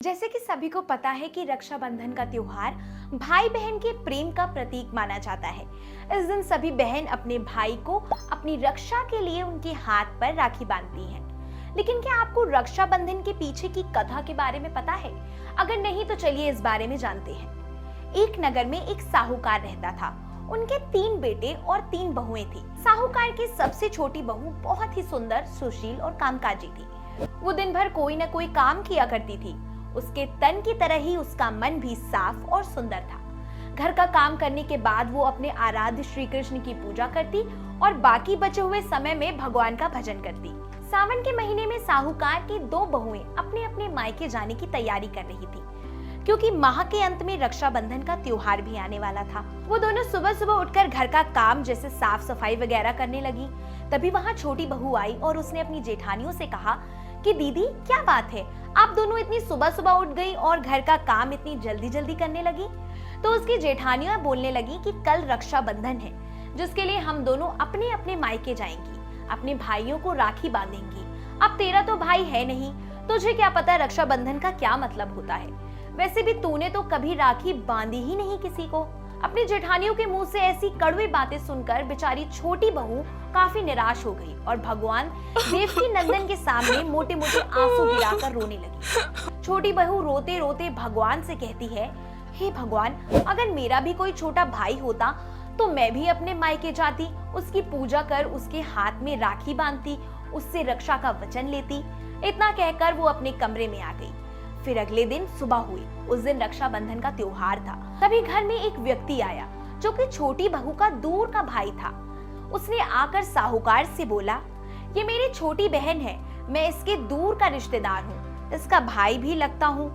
जैसे कि सभी को पता है कि रक्षाबंधन का त्योहार भाई बहन के प्रेम का प्रतीक माना जाता है। इस दिन सभी बहन अपने भाई को अपनी रक्षा के लिए उनके हाथ पर राखी बांधती हैं। लेकिन क्या आपको रक्षाबंधन के पीछे की कथा के बारे में पता है? अगर नहीं तो चलिए इस बारे में जानते हैं। एक नगर में एक साहूकार रहता था। उनके 3 बेटे और 3 बहुएं थी। साहूकार की सबसे छोटी बहू बहुत ही सुंदर, सुशील और कामकाजी थी। वो दिन भर कोई न कोई काम किया करती थी। उसके तन की तरह ही उसका मन भी साफ और सुंदर था। घर का काम करने के बाद वो अपने आराध्य श्री कृष्ण की पूजा करती और बाकी बचे हुए समय में भगवान का भजन करती। सावन के महीने में साहूकार की 2 बहुएं अपने अपने मायके जाने की तैयारी कर रही थी, क्योंकि माह के अंत में रक्षाबंधन का त्योहार भी आने वाला था। वो दोनों सुबह सुबह उठकर घर का काम जैसे साफ सफाई वगैरह करने लगी। तभी वहाँ छोटी बहू आई और उसने अपनी जेठानियों से कहा कि दीदी, क्या बात है, आप दोनों इतनी सुबह सुबह उठ गई और घर का काम इतनी जल्दी जल्दी करने लगी? तो उसकी जेठानियां बोलने लगी कि कल रक्षाबंधन है, जिसके लिए हम दोनों अपने अपने मायके जाएंगी, अपने भाइयों को राखी बांधेंगी। अब तेरा तो भाई है नहीं, तुझे क्या पता रक्षाबंधन का क्या मतलब होता है? वैसे भी तूने तो कभी राखी बांधी ही नहीं किसी को। अपनी जेठानियों के मुंह से ऐसी कड़वी बातें सुनकर बेचारी छोटी बहू काफी निराश हो गई और भगवान देवकी नंदन के सामने मोटे मोटे आंसू गिराकर रोने लगी। छोटी बहू रोते रोते भगवान से कहती है, हे भगवान, अगर मेरा भी कोई छोटा भाई होता तो मैं भी अपने मायके जाती, उसकी पूजा कर उसके हाथ में राखी बांधती, उससे रक्षा का वचन लेती। इतना कहकर वो अपने कमरे में आ गई। फिर अगले दिन सुबह हुई। उस दिन रक्षाबंधन का त्योहार था। तभी घर में एक व्यक्ति आया जो कि छोटी बहू का दूर का भाई था। उसने आकर साहूकार से बोला, ये मेरी छोटी बहन है, मैं इसके दूर का रिश्तेदार हूँ, इसका भाई भी लगता हूँ।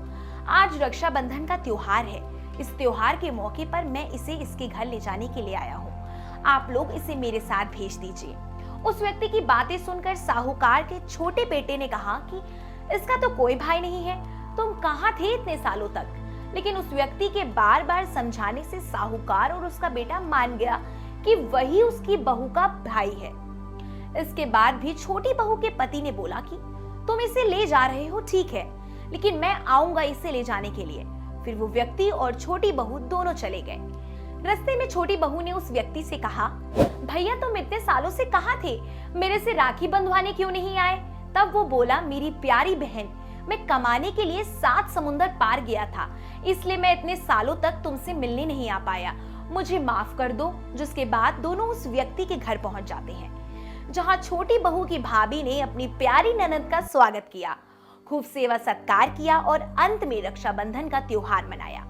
आज रक्षाबंधन का त्योहार है, इस त्योहार के मौके पर मैं इसे इसके घर ले जाने के लिए आया हूँ, आप लोग इसे मेरे साथ भेज दीजिए। उस व्यक्ति की बातें सुनकर साहूकार के छोटे बेटे ने कहा कि इसका तो कोई भाई नहीं है, तुम कहाँ थे इतने सालों तक? लेकिन उस व्यक्ति के बार बार समझाने से साहूकार और उसका बेटा मान गया कि वही उसकी बहू का भाई है। इसके बाद भी छोटी बहू के पति ने बोला कि तुम इसे ले जा रहे हो ठीक है, लेकिन मैं आऊंगा इसे ले जाने के लिए। फिर वो व्यक्ति और छोटी बहू दोनों चले गए। रास्ते में छोटी बहू ने उस व्यक्ति से कहा, भैया तुम इतने सालों से कहाँ थे, मेरे से राखी बंधवाने क्यों नहीं आए? तब वो बोला, मेरी प्यारी बहन, मैं कमाने के लिए 7 समुंदर पार गया था, इसलिए मैं इतने सालों तक तुमसे मिलने नहीं आ पाया, मुझे माफ कर दो। जिसके बाद दोनों उस व्यक्ति के घर पहुंच जाते हैं, जहां छोटी बहू की भाभी ने अपनी प्यारी ननद का स्वागत किया, खूब सेवा सत्कार किया और अंत में रक्षाबंधन का त्योहार मनाया।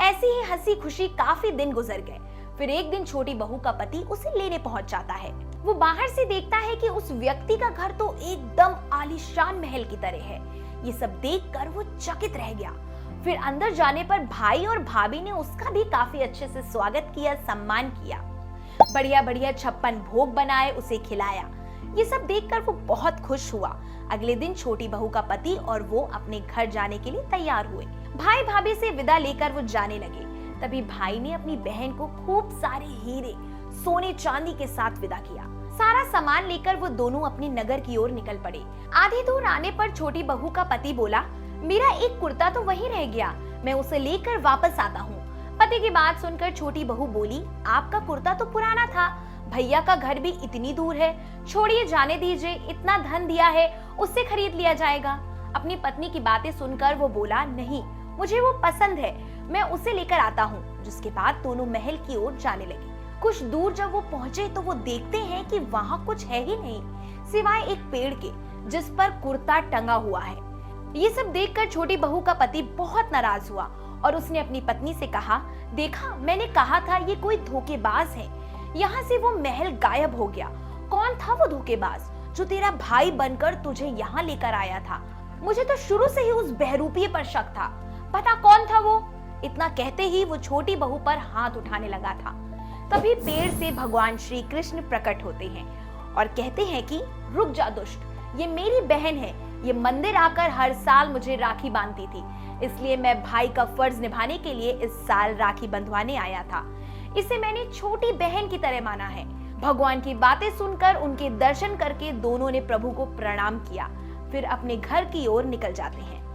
ऐसी ही हंसी खुशी काफी दिन गुजर गए। फिर एक दिन छोटी बहू का पति उसे लेने पहुंच जाता है। वो बाहर से देखता है कि उस व्यक्ति का घर तो एकदम आलीशान महल की तरह है। ये सब देखकर वो चकित रह गया। फिर अंदर जाने पर भाई और भाभी ने उसका भी काफी अच्छे से स्वागत किया, सम्मान किया, बढ़िया बढ़िया 56 भोग बनाए, उसे खिलाया। ये सब देखकर वो बहुत खुश हुआ। अगले दिन छोटी बहू का पति और वो अपने घर जाने के लिए तैयार हुए। भाई भाभी से विदा लेकर वो जाने लगे। तभी भाई ने अपनी बहन को खूब सारे हीरे, सोने चांदी के साथ विदा किया। सारा सामान लेकर वो दोनों अपने नगर की ओर निकल पड़े। आधी दूर आने पर छोटी बहू का पति बोला, मेरा एक कुर्ता तो वहीं रह गया, मैं उसे लेकर वापस आता हूँ। पति की बात सुनकर छोटी बहू बोली, आपका कुर्ता तो पुराना था, भैया का घर भी इतनी दूर है, छोड़िए जाने दीजिए, इतना धन दिया है, उससे खरीद लिया जाएगा। अपनी पत्नी की बातें सुनकर वो बोला, नहीं, मुझे वो पसंद है, मैं उसे लेकर आता हूँ। जिसके बाद दोनों महल की ओर जाने लगे। कुछ दूर जब वो पहुंचे तो वो देखते हैं कि वहाँ कुछ है ही नहीं, सिवाय एक पेड़ के जिस पर कुर्ता टंगा हुआ है। ये सब देखकर छोटी बहू का पति बहुत नाराज हुआ और उसने अपनी पत्नी से कहा, देखा, मैंने कहा था ये कोई धोखेबाज है, यहाँ से वो महल गायब हो गया। कौन था वो धोखेबाज जो तेरा भाई बनकर तुझे यहाँ लेकर आया था? मुझे तो शुरू से ही उस बहरूपीय पर शक था, पता कौन था वो? इतना कहते ही वो छोटी बहू पर हाथ उठाने लगा था। तभी पेड़ से भगवान श्री कृष्ण प्रकट होते हैं और कहते हैं कि रुक जा दुष्ट, ये मेरी बहन है, ये मंदिर आकर हर साल मुझे राखी बांधती थी, इसलिए मैं भाई का फर्ज निभाने के लिए इस साल राखी बंधवाने आया था। इसे मैंने छोटी बहन की तरह माना है। भगवान की बातें सुनकर उनके दर्शन करके दोनों ने प्रभु को प्रणाम किया, फिर अपने घर की ओर निकल जाते हैं।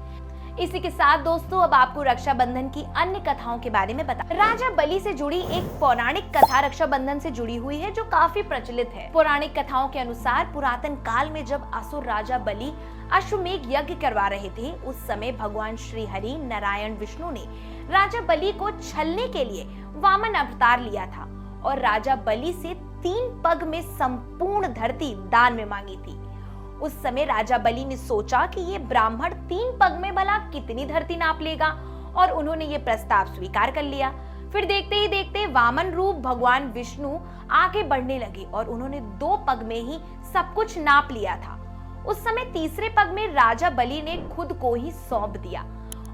इसी के साथ दोस्तों अब आपको रक्षाबंधन की अन्य कथाओं के बारे में बता। राजा बलि से जुड़ी एक पौराणिक कथा रक्षाबंधन से जुड़ी हुई है जो काफी प्रचलित है। पौराणिक कथाओं के अनुसार पुरातन काल में जब असुर राजा बलि अश्वमेघ यज्ञ करवा रहे थे, उस समय भगवान श्री हरि नारायण विष्णु ने राजा बलि को छलने के लिए वामन अवतार लिया था और राजा बलि से 3 पग में संपूर्ण धरती दान में मांगी थी। उस समय राजा बलि ने सोचा कि ये ब्राह्मण 3 पग में भला कितनी धरती नाप लेगा और उन्होंने ये प्रस्ताव स्वीकार कर लिया। फिर देखते ही देखते वामन रूप भगवान विष्णु आगे बढ़ने लगे और उन्होंने 2 पग में ही सब कुछ नाप लिया था। उस समय तीसरे पग में राजा बलि ने खुद को ही सौंप दिया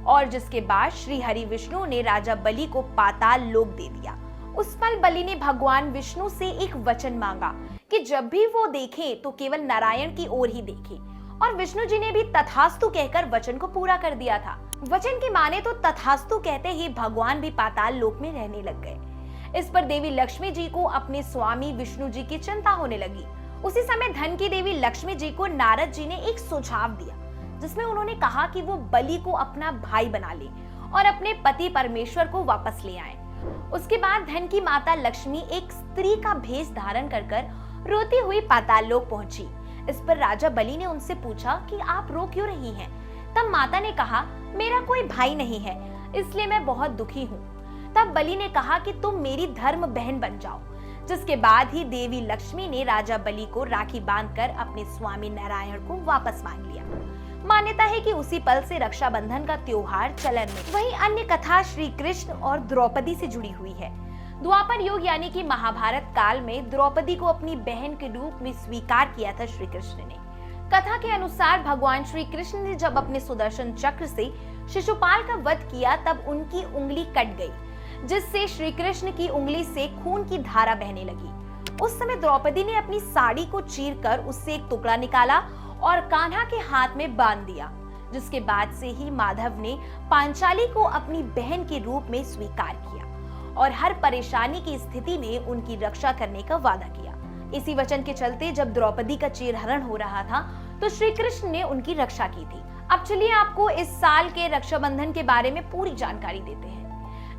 और जिसके बाद श्री हरि विष्णु ने राजा बलि को पाताल लोक दे दिया। उस पल बलि ने भगवान विष्णु से एक वचन मांगा कि जब भी वो देखें तो केवल नारायण की ओर ही देखें और विष्णु जी ने भी तथास्तु कहकर वचन को पूरा कर दिया था। वचन की माने तो तथास्तु कहते ही भगवान भी पाताल लोक में रहने लग गए। इस पर देवी लक्ष्मी जी को अपने स्वामी विष्णु जी की चिंता होने लगी। उसी समय धन की देवी लक्ष्मी जी को नारद जी ने एक सुझाव दिया जिसमें उन्होंने कहा कि वो बलि को अपना भाई बना ले और अपने पति परमेश्वर को वापस ले आए। उसके बाद धन की माता लक्ष्मी एक स्त्री का भेष धारण कर रोती हुई पाताल लोक पहुंची। इस पर राजा बलि ने उनसे पूछा कि आप रो क्यों रही हैं? तब माता ने कहा, मेरा कोई भाई नहीं है इसलिए मैं बहुत दुखी हूँ। तब बलि ने कहा कि तुम मेरी धर्म बहन बन जाओ। जिसके बाद ही देवी लक्ष्मी ने राजा बलि को राखी बांधकर अपने स्वामी नारायण को वापस मांग लिया। मान्यता है कि उसी पल से रक्षाबंधन का त्योहार चलन में। वहीं अन्य कथा श्री कृष्ण और द्रौपदी से जुड़ी हुई है। द्वापर युग यानी कि महाभारत काल में द्रौपदी को अपनी बहन के रूप में स्वीकार किया था श्री कृष्ण ने। कथा के अनुसार भगवान श्री कृष्ण ने जब अपने सुदर्शन चक्र से शिशुपाल का वध किया तब उनकी उंगली कट गई जिससे श्री कृष्ण की उंगली से खून की धारा बहने लगी। उस समय द्रौपदी ने अपनी साड़ी को चीरकर उससे एक टुकड़ा निकाला और कान्हा के हाथ में बांध दिया, जिसके बाद से ही माधव ने पांचाली को अपनी बहन के रूप में स्वीकार किया और हर परेशानी की स्थिति में उनकी रक्षा करने का वादा किया। इसी वचन के चलते जब द्रौपदी का चीरहरण हो रहा था तो श्री कृष्ण ने उनकी रक्षा की थी। अब चलिए आपको इस साल के रक्षाबंधन के बारे में पूरी जानकारी देते हैं।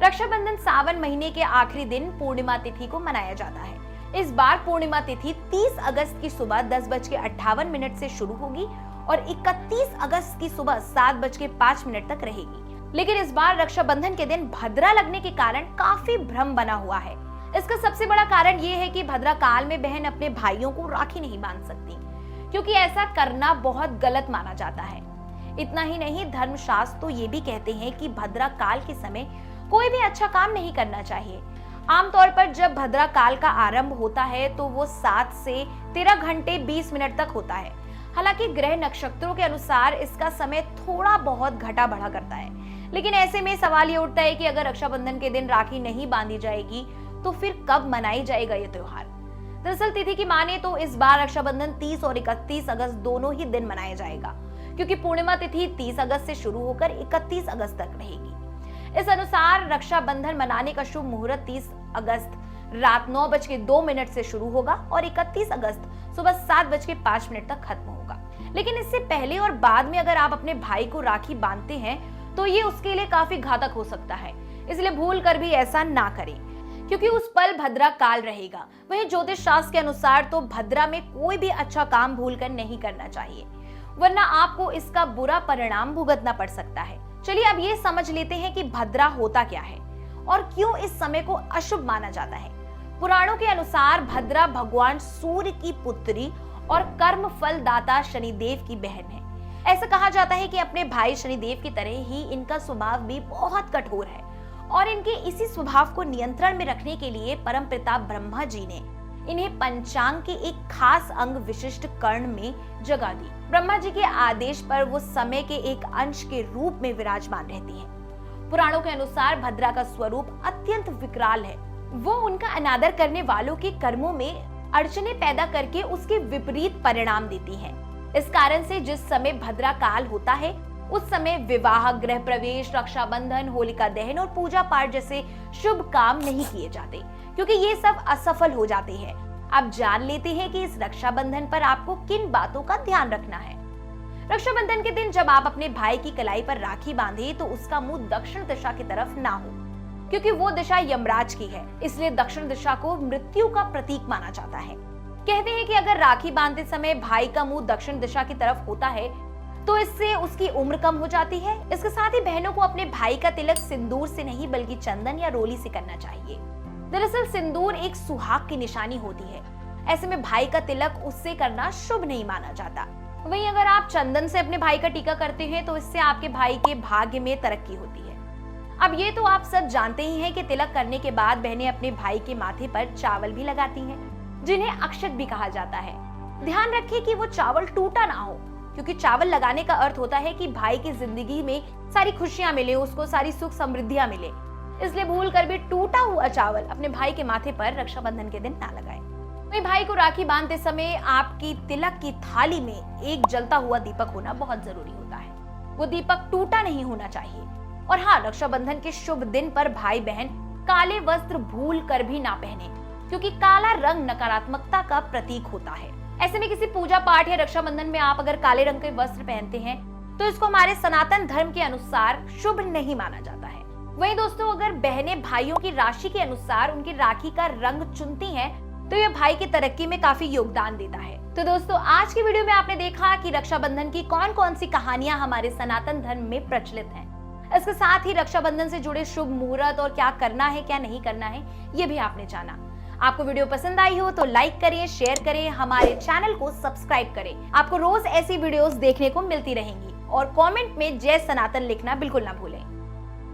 रक्षाबंधन सावन महीने के आखिरी दिन पूर्णिमा तिथि को मनाया जाता है। इस बार पूर्णिमा तिथि 30 अगस्त की सुबह 10:58 से शुरू होगी और 31 अगस्त की सुबह 7:05 तक रहेगी। लेकिन इस बार रक्षाबंधन के दिन भद्रा लगने के कारण काफी भ्रम बना हुआ है। इसका सबसे बड़ा कारण ये है कि भद्रा काल में बहन अपने भाइयों को राखी नहीं बांध सकती, क्योंकि ऐसा करना बहुत गलत माना जाता है। इतना ही नहीं, धर्मशास्त्र तो ये भी कहते हैं कि भद्रा काल के समय कोई भी अच्छा काम नहीं करना चाहिए। आमतौर पर जब भद्रा काल का आरंभ होता है तो वो 7 से 13 घंटे 20 मिनट तक होता है। हालांकि ग्रह नक्षत्रों के अनुसार इसका समय थोड़ा बहुत घटा बढ़ा करता है। लेकिन ऐसे में सवाल ये उठता है कि अगर रक्षाबंधन के दिन राखी नहीं बांधी जाएगी तो फिर कब मनाई जाएगा ये त्योहार? दरअसल तिथि की माने तो इस बार रक्षाबंधन 30 और 31 अगस्त दोनों ही दिन मनाया जाएगा, क्योंकि पूर्णिमा तिथि 30 अगस्त से शुरू होकर 31 अगस्त तक रहेगी। इस अनुसार रक्षाबंधन मनाने का शुभ मुहूर्त 30 अगस्त रात 9:02 से शुरू होगा और 31 अगस्त सुबह 7:05 तक खत्म होगा। लेकिन इससे पहले और बाद में अगर आप अपने भाई को राखी बांधते हैं तो ये उसके लिए काफी घातक हो सकता है, इसलिए भूल कर भी ऐसा ना करें, क्योंकि उस पल भद्रा काल रहेगा। वहीं ज्योतिष शास्त्र के अनुसार तो भद्रा में कोई भी अच्छा काम भूलकर नहीं करना चाहिए, वरना आपको इसका बुरा परिणाम भुगतना पड़ सकता है। चलिए अब ये समझ लेते हैं कि भद्रा होता क्या है और क्यों इस समय को अशुभ माना जाता है। पुराणों के अनुसार भद्रा भगवान सूर्य की पुत्री और कर्म फल दाता शनिदेव की बहन है। ऐसा कहा जाता है कि अपने भाई शनिदेव की तरह ही इनका स्वभाव भी बहुत कठोर है और इनके इसी स्वभाव को नियंत्रण में रखने के लिए परमपिता ब्रह्मा जी ने इन्हें पंचांग के एक खास अंग विशिष्ट कर्ण में जगह दी। ब्रह्मा जी के आदेश पर वो समय के एक अंश के रूप में विराजमान रहती हैं। पुराणों के अनुसार भद्रा का स्वरूप अत्यंत विकराल है। वो उनका अनादर करने वालों के कर्मों में अड़चने पैदा करके उसके विपरीत परिणाम देती हैं। इस कारण से जिस समय भद्रा काल होता है उस समय विवाह, गृह प्रवेश, रक्षाबंधन, होलिका दहन और पूजा पाठ जैसे शुभ काम नहीं किए जाते, क्योंकि ये सब असफल हो जाते हैं। अब जान लेते हैं कि इस रक्षाबंधन पर आपको किन बातों का ध्यान रखना है। रक्षाबंधन के दिन जब आप अपने भाई की कलाई पर राखी बांधे तो उसका मुंह दक्षिण दिशा की तरफ ना हो, क्योंकि वो दिशा यमराज की है, इसलिए दक्षिण दिशा को मृत्यु का प्रतीक माना जाता है। कहते हैं कि अगर राखी बांधते समय भाई का मुंह दक्षिण दिशा की तरफ होता है तो इससे उसकी उम्र कम हो जाती है। इसके साथ ही बहनों को अपने भाई का तिलक सिंदूर से नहीं बल्कि चंदन या रोली से करना चाहिए। दरअसल सिंदूर एक सुहाग की निशानी होती है, ऐसे में भाई का तिलक उससे करना शुभ नहीं माना जाता। वहीं अगर आप चंदन से अपने भाई का टीका करते हैं तो इससे आपके भाई के भाग्य में तरक्की होती है। अब ये तो आप सब जानते ही हैं कि तिलक करने के बाद बहनें अपने भाई के माथे पर चावल भी लगाती हैं, जिन्हें अक्षत भी कहा जाता है। ध्यान रखें कि वो चावल टूटा ना हो, क्योंकि चावल लगाने का अर्थ होता है कि भाई की जिंदगी में सारी खुशियां मिले, उसको सारी सुख समृद्धियां मिले। इसलिए भूल कर भी टूटा हुआ चावल अपने भाई के माथे पर रक्षाबंधन के दिन ना लगाएं। वहीं भाई को राखी बांधते समय आपकी तिलक की थाली में एक जलता हुआ दीपक होना बहुत जरूरी होता है। वो दीपक टूटा नहीं होना चाहिए। और हाँ, रक्षाबंधन के शुभ दिन पर भाई बहन काले वस्त्र भूल कर भी ना पहने, क्योंकि काला रंग नकारात्मकता का प्रतीक होता है। ऐसे में किसी पूजा पाठ या रक्षाबंधन में आप अगर काले रंग के वस्त्र पहनते हैं तो इसको हमारे सनातन धर्म के अनुसार शुभ नहीं माना जाता है। वहीं दोस्तों, अगर बहनें भाइयों की राशि के अनुसार उनकी राखी का रंग चुनती हैं तो यह भाई की तरक्की में काफी योगदान देता है। तो दोस्तों, आज की वीडियो में आपने देखा कि रक्षाबंधन की कौन कौन सी कहानियां हमारे सनातन धर्म में प्रचलित हैं। इसके साथ ही रक्षाबंधन से जुड़े शुभ मुहूर्त और क्या करना है क्या नहीं करना है ये भी आपने जाना। आपको वीडियो पसंद आई हो तो लाइक करें, शेयर करें, हमारे चैनल को सब्सक्राइब करें। आपको रोज ऐसी वीडियोस देखने को मिलती रहेंगी और कमेंट में जय सनातन लिखना बिल्कुल ना भूलें।